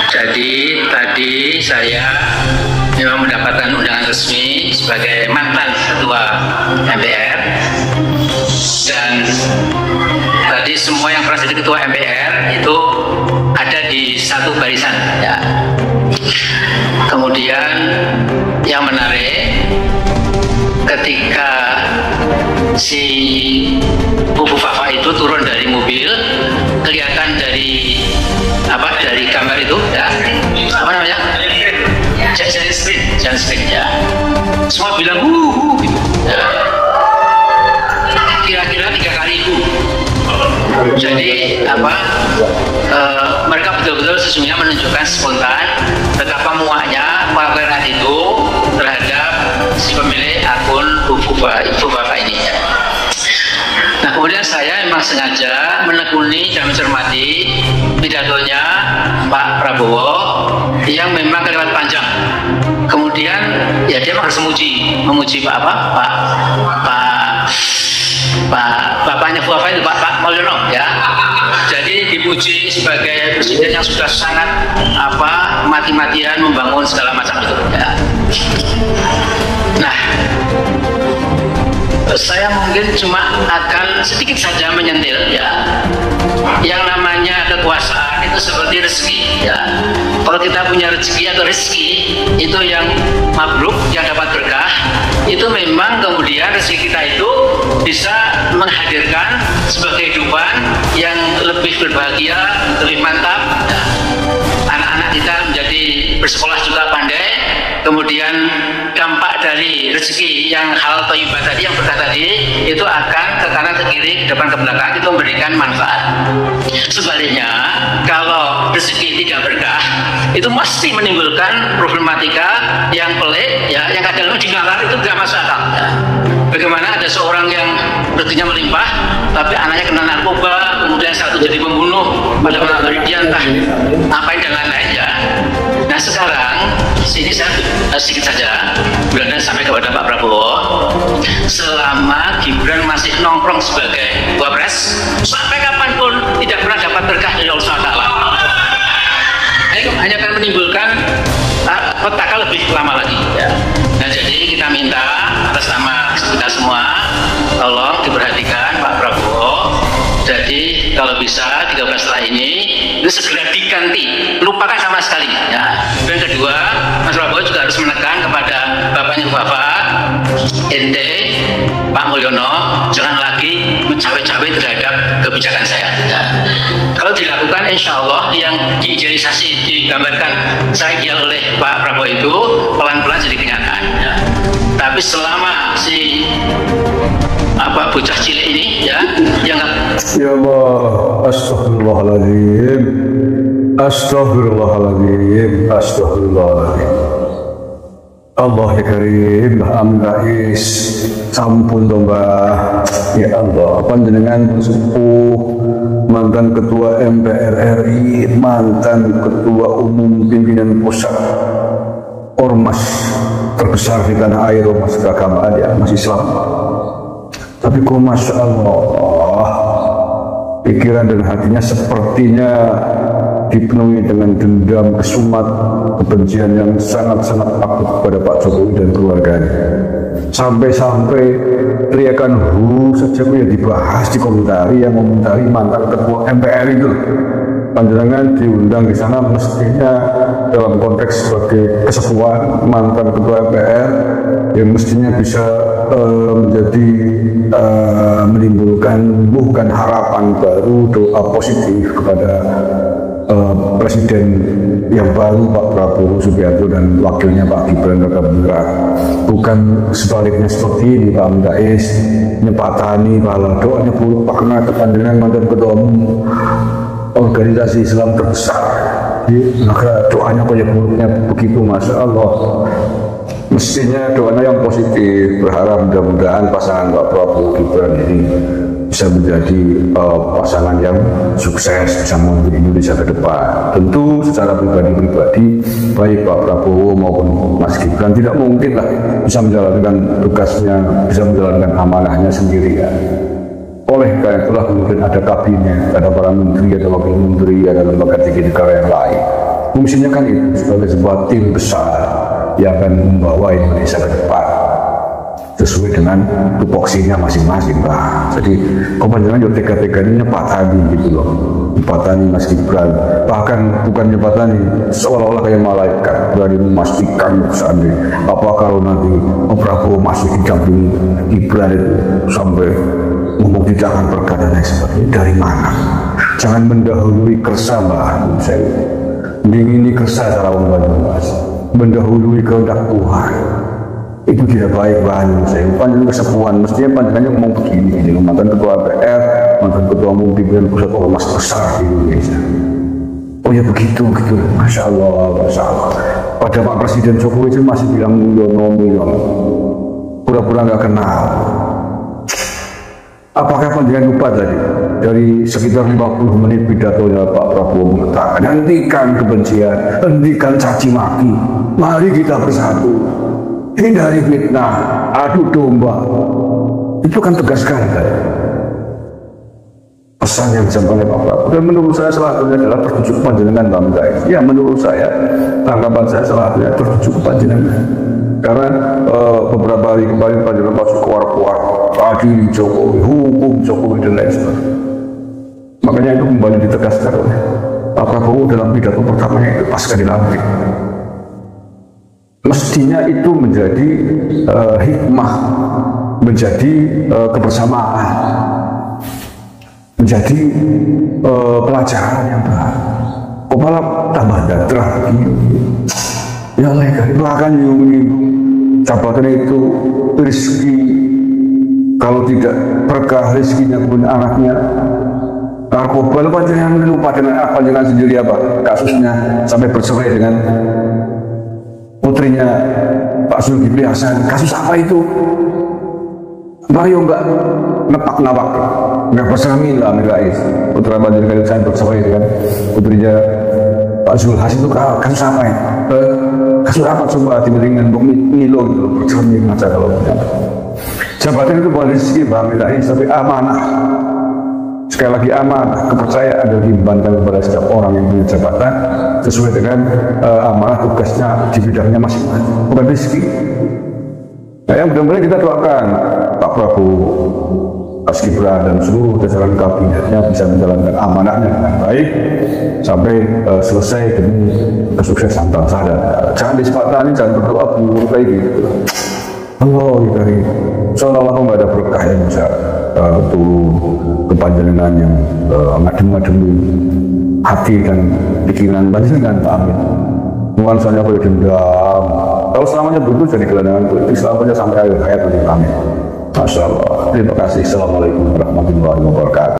Jadi tadi saya memang mendapatkan undangan resmi sebagai mantan ketua MPR, dan tadi semua yang pernah jadi ketua MPR itu ada di satu barisan ya. Kemudian yang menarik, ketika si Bu Fafa itu turun dari mobil, kelihatan dari gambar itu ya, apa namanya, jangan sprint ya, semua bilang gitu ya. Kira-kira 3 kali jadi mereka betul-betul sesungguhnya menunjukkan spontan betapa muaknya kewalahan itu terhadap si pemilik akun Bu Fafa ini ya. Nah, kemudian saya memang sengaja menekuni dan mencermati pidatonya Pak Prabowo yang memang kelewat panjang. Kemudian ya dia harus memuji bapaknya Bu Fafa itu, Pak Mulyono ya. Jadi dipuji sebagai presiden yang sudah sangat mati-matian membangun segala macam itu ya. Nah, saya mungkin cuma akan sedikit saja menyentil ya. Yang namanya kekuasaan itu seperti rezeki ya. Kalau kita punya rezeki atau rezeki itu yang mabruk, yang dapat berkah, itu memang kemudian rezeki kita itu bisa menghadirkan sebuah kehidupan yang lebih berbahagia, lebih mantap ya. Anak-anak kita menjadi bersekolah juga pandai, kemudian dampak dari rezeki yang halal thayyibah tadi, yang berkah tadi, itu akan ke kanan, ke kiri, ke depan, ke belakang, itu memberikan manfaat. Sebaliknya, kalau rezeki tidak berkah, itu mesti menimbulkan problematika yang pelik, ya, yang kadang-kadang dinalar itu tidak masuk akal. Ya. Bagaimana ada seorang yang rezekinya melimpah, tapi anaknya kena narkoba, kemudian satu jadi pembunuh, pada malam hari dia entah ngapain dan lain-lain ya. Nah sekarang, sini saya sedikit saja beranda sampai kepada Pak Prabowo, selama Gibran masih nongkrong sebagai wapres, sampai kapanpun tidak pernah dapat berkah dari Allah SWT. Hanya akan menimbulkan petaka lebih lama lagi ya. Nah jadi kita minta atas nama kita semua, tolong diperhatikan Pak Prabowo. Jadi kalau bisa 13 setelah ini itu segera diganti, lupakan sama sekali ya. Dan kedua, Mas Prabowo juga harus menekan kepada bapaknya Bu Fafa, ente Pak Mulyono, jangan lagi mencawe-cawe terhadap kebijakan saya ya. Kalau dilakukan, insya Allah yang diidealisasi digambarkan saya ideal oleh Pak Prabowo itu pelan-pelan jadi kenyataan ya. Tapi selama si bocah cilik ini ya yang ya Allah, astagfirullahaladzim, astagfirullahaladzim, astagfirullahaladzim. Allah ya Karim, Amin Rais, sampun Mbah. Ya Allah, panjenengan sepuh, mantan ketua MPR RI, mantan ketua umum pimpinan pusat ormas terbesar di tanah air, ormas keagamaan ya, Mas Islam. Tapi kok Masya Allah, pikiran dan hatinya sepertinya dipenuhi dengan dendam, kesumat, kebencian yang sangat-sangat akut kepada Pak Jokowi dan keluarganya. Sampai-sampai teriakan hu saja ya dibahas, dikomentari, yang komentari mantan ketua MPR itu. Panjenengan diundang di sana mestinya dalam konteks sebagai kesepuan mantan ketua MPR yang mestinya bisa menjadi menimbulkan bukan harapan baru, doa positif kepada Presiden yang baru Pak Prabowo Subianto dan wakilnya Pak Gibran Rakabuming. Bukan sebaliknya seperti ini Pak Amin Rais nyepatani kalau doanya buruk Pak Kena kepanjangan mantan ketua umum organisasi Islam terbesar, maka doanya kayak buruknya begitu. Masya Allah, mestinya doanya yang positif, berharap mudah-mudahan pasangan Pak Prabowo Gibran ini bisa menjadi pasangan yang sukses, bisa memimpin Indonesia ke depan. Tentu secara pribadi-pribadi, baik Pak Prabowo maupun Mas Gibran tidak mungkin lah bisa menjalankan tugasnya, bisa menjalankan amanahnya sendirian. Oleh karena itulah kemudian ada kabinet, ada para menteri, ada wakil menteri, ada lembaga tinggi negara yang lain. fungsinya kan itu sebagai sebuah tim besar yang akan membawa Indonesia ke depan sesuai dengan tupoksinya masing-masing, Pak. Jadi kepanjangan juga tega-tega ini nyepatani gitu loh, nyepatani Mas Gibran, bahkan bukan nyepatani, seolah-olah kayak malaikat berani memastikan seandainya apa kalau nanti Prabowo masih didampingi Gibran itu sampai ngomong tidak akan berkata dan sebagainya. Dari mana? Jangan mendahului kersa, Mbak. Saya ingin kersa cara membantu Mas, mendahului kehendak Tuhan. Itu tidak baik, bahan saya. Panjang kesepuan, mestinya panjangannya ngomong begini, gitu. Mantan ketua APR, mantan ketua umum pimpinan pusat ormas besar di Indonesia. Oh ya begitu, gitu. Masya Allah, Masya Allah. Pada Pak Presiden Jokowi itu masih bilang milion, pura-pura nggak kenal. Apakah panjangan lupa tadi? Dari sekitar 50 menit pidatonya Pak Prabowo mengatakan, hentikan kebencian, hentikan caci maki, mari kita bersatu. Hindari fitnah, adu domba. Itu kan tegas sekali kan? Pesan yang disampaikan Pak Prabowo. Dan menurut saya salah satunya adalah tertuju panjenengan Bang Guys. Ya menurut saya, tanggapan saya salah satunya tertuju panjenengan. Karena beberapa hari kemarin panjenengan masuk keluar-keluar adili Jokowi, hukum Jokowi dan lain sebagainya. Makanya itu kembali ditegaskan oleh Pak Prabowo dalam pidato pertamanya itu pasca dilantik. Mestinya itu menjadi hikmah, menjadi kebersamaan, menjadi pelajaran yang baik. Kok malah tambah dadrah begini? Ya Allah, bahkan yang menyinggung jabatan itu rezeki, kalau tidak berkah rezekinya pun anaknya narkoba. Lupa jangan lupa dengan apa, jangan sendiri apa kasusnya sampai bercerai dengan putrinya Pak Zulkifli Hasan. Kasus apa itu? Bayo mbak nepak-napak, nggak bersamila Rais. Putra Panjenengan saya bercerai dengan putrinya Pak Zul Hasan. Itu kasus apa ya? Kasus apa coba dibandingkan Milo gitu, bercermin aja kalau jabatan itu bukan rezeki Mbak Rais, tapi amanah. Sekali lagi amanah, kepercayaan dari dibebankan kepada setiap orang yang punya jabatan sesuai dengan amanah tugasnya di bidangnya masing-masing, bukan rezeki. Nah, yang benar-benar kita doakan Pak Prabowo, Mas Gibran dan seluruh jajaran kabinetnya bisa menjalankan amanahnya dengan baik sampai selesai demi kesuksesan bangsa dan jangan disepakati, jangan berdoa buruk kayak gitu. Allah dari seolah-olah nggak ada berkah yang bisa turun ke panjenengan yang ngadem-ngademi hati dan pikiran panjenengan, Pak Amin. Nuansanya kayak dendam. Kalau selamanya begitu jadi gelandangan politik, selamanya sampai akhir hayat nanti, Amin. Masya Allah. Terima kasih. Assalamualaikum warahmatullahi wabarakatuh.